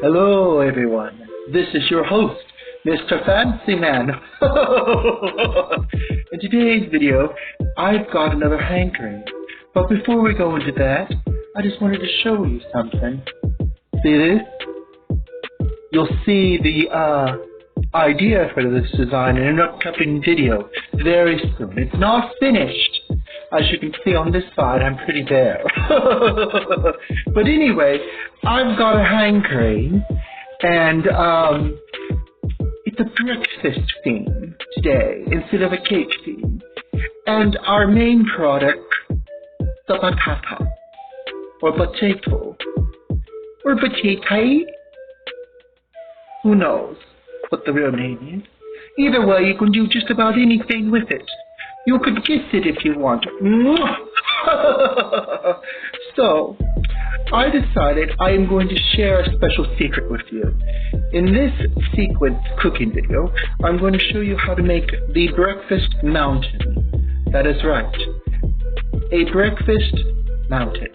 Hello, everyone. This is your host, Mr. Fancyman. In today's video, I've got another hankering. But before we go into that, I just wanted to show you something. See this? You'll see the idea for this design in an upcoming video very soon. It's not finished. As you can see on this side, I'm pretty bare. But anyway, I've got a hankering, and it's a breakfast theme today instead of a cake theme. And our main product, the patata, or potato, or potato. Who knows what the real name is? Either way, you can do just about anything with it. You could kiss it if you want. So, I decided I am going to share a special secret with you. In this sequence cooking video, I'm going to show you how to make the breakfast mountain. That is right, a breakfast mountain.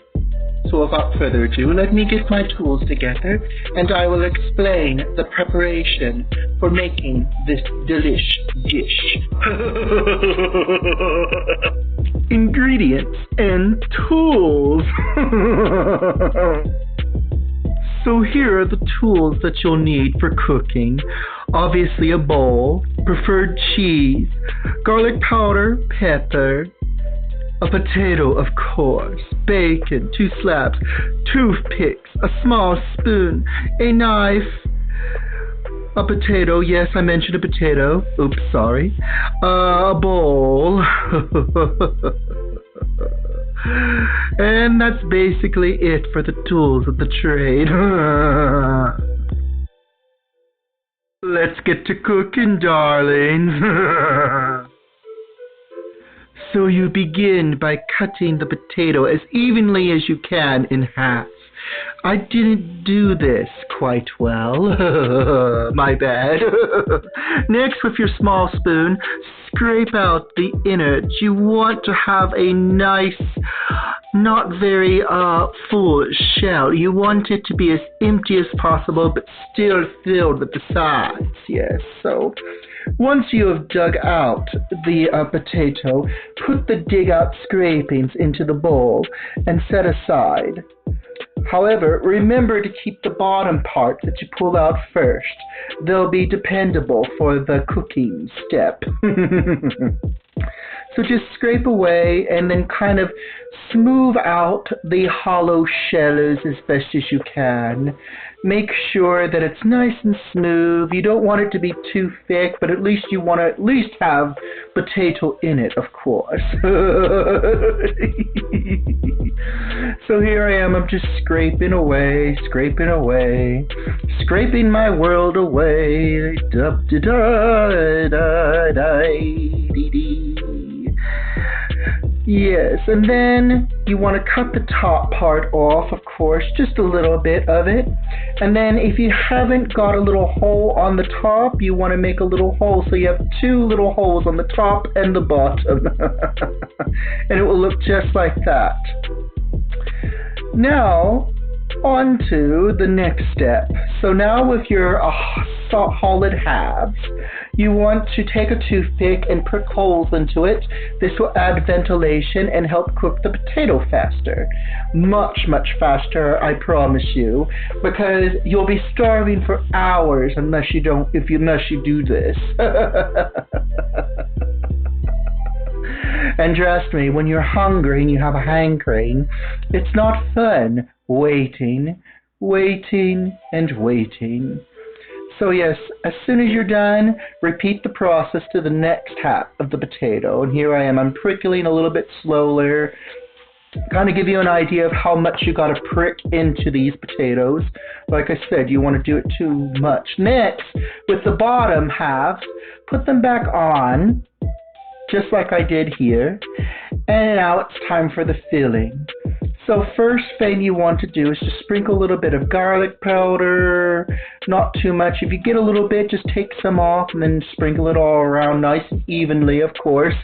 So without further ado, let me get my tools together and I will explain the preparation for making this delish dish. Ingredients and tools. So here are the tools that you'll need for cooking. Obviously a bowl, preferred cheese, garlic powder, pepper, a potato, of course, bacon, 2 slabs, toothpicks, a small spoon, a knife, a potato, yes, I mentioned a potato, oops, sorry, a bowl, and that's basically it for the tools of the trade. Let's get to cooking, darlings. So you begin by cutting the potato as evenly as you can in half. I didn't do this quite well. My bad. Next, with your small spoon, scrape out the innards. You want to have a nice, not very full shell. You want it to be as empty as possible, but still filled with the sides. Yes, so once you have dug out the potato, put the dig out scrapings into the bowl and set aside. However, remember to keep the bottom part that you pull out first. They'll be dependable for the cooking step. So just scrape away and then kind of smooth out the hollow shells as best as you can. Make sure that it's nice and smooth. You don't want it to be too thick, but at least you want to at least have potato in it, of course. So here I am, I'm just scraping away, scraping my world away. Yes, and then you want to cut the top part off, of course, just a little bit of it. And then if you haven't got a little hole on the top, you want to make a little hole so you have 2 little holes on the top and the bottom. And it will look just like that. Now, on to the next step. So now with your solid halves, you want to take a toothpick and prick holes into it. This will add ventilation and help cook the potato faster. Much, much faster, I promise you, because you'll be starving for hours unless you do this. And trust me, when you're hungry and you have a hankering, it's not fun waiting, and waiting. So yes, as soon as you're done, repeat the process to the next half of the potato. And here I am, I'm prickling a little bit slower, kind of give you an idea of how much you got to prick into these potatoes. Like I said, you want to do it too much. Next, with the bottom halves, put them back on, just like I did here. And now it's time for the filling. So first thing you want to do is just sprinkle a little bit of garlic powder, not too much. If you get a little bit, just take some off and then sprinkle it all around nice and evenly, of course.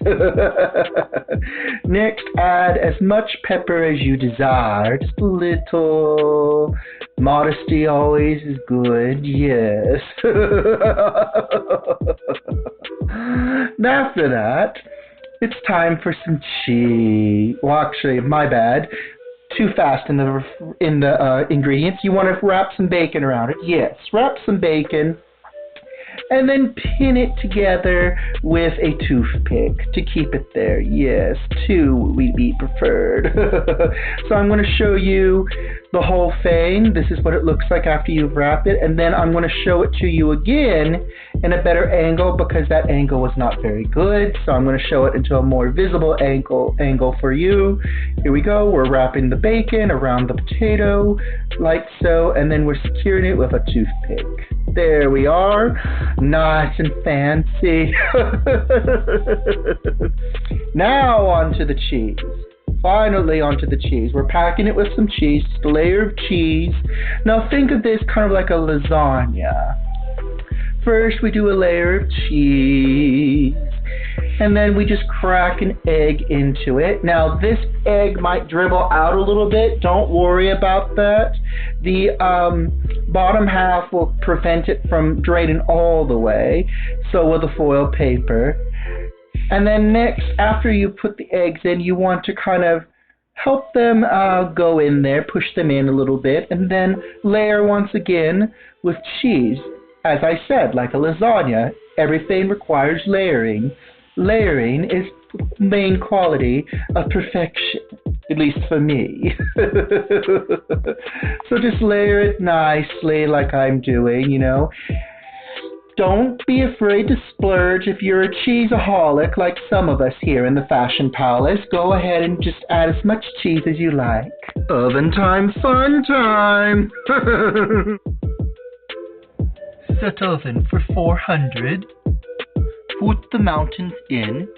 Next, add as much pepper as you desire, just a little, Modesty always is good, yes. And after that, it's time for some cheese. Well, actually, my bad. Too fast in the ingredients. You want to wrap some bacon around it. Yes, wrap some bacon. And then pin it together with a toothpick to keep it there. Yes, two would be preferred. So I'm going to show you the whole thing. This is what it looks like after you've wrapped it. And then I'm going to show it to you again in a better angle because that angle was not very good. So I'm going to show it into a more visible angle for you. Here we go. We're wrapping the bacon around the potato like so. And then we're securing it with a toothpick. There we are. Nice and fancy. Now onto the cheese. Finally onto the cheese. We're packing it with some cheese, just a layer of cheese. Now think of this kind of like a lasagna. First we do a layer of cheese, and then we just crack an egg into it. Now this egg might dribble out a little bit. Don't worry about that. The bottom half will prevent it from draining all the way, so will the foil paper. And then next, after you put the eggs in, you want to kind of help them go in there, push them in a little bit, and then layer once again with cheese. As I said, like a lasagna, everything requires layering. Layering is the main quality of perfection, at least for me. So just layer it nicely like I'm doing, you know. Don't be afraid to splurge. If you're a cheeseaholic like some of us here in the Fashion Palace, go ahead and just add as much cheese as you like. Oven time, fun time! Set oven for 400. Put the mountains in.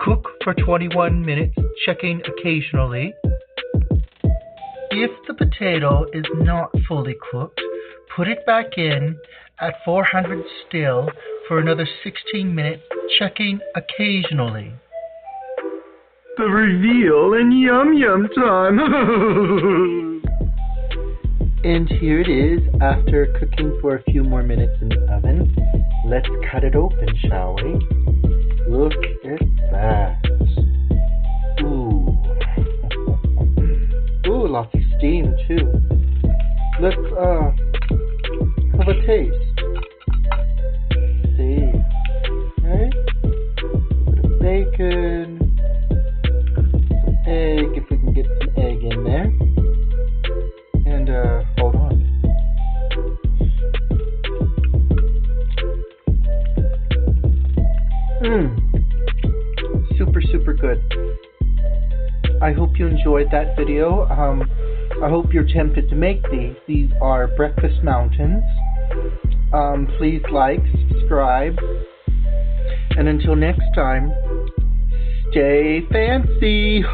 Cook for 21 minutes, checking occasionally. If the potato is not fully cooked, put it back in at 400 still for another 16 minutes, checking occasionally. The reveal and yum time! And here it is after cooking for a few more minutes in the oven. Let's cut it open, shall we? Look at that. Ooh. Ooh, lots of steam too. Let's have a taste. See. Okay. A bit of bacon. Some egg, if we can get some egg in there. And hold on. Super good. I hope you enjoyed that video. I hope you're tempted to make these. These are breakfast mountains. Please like, subscribe, and until next time, stay fancy.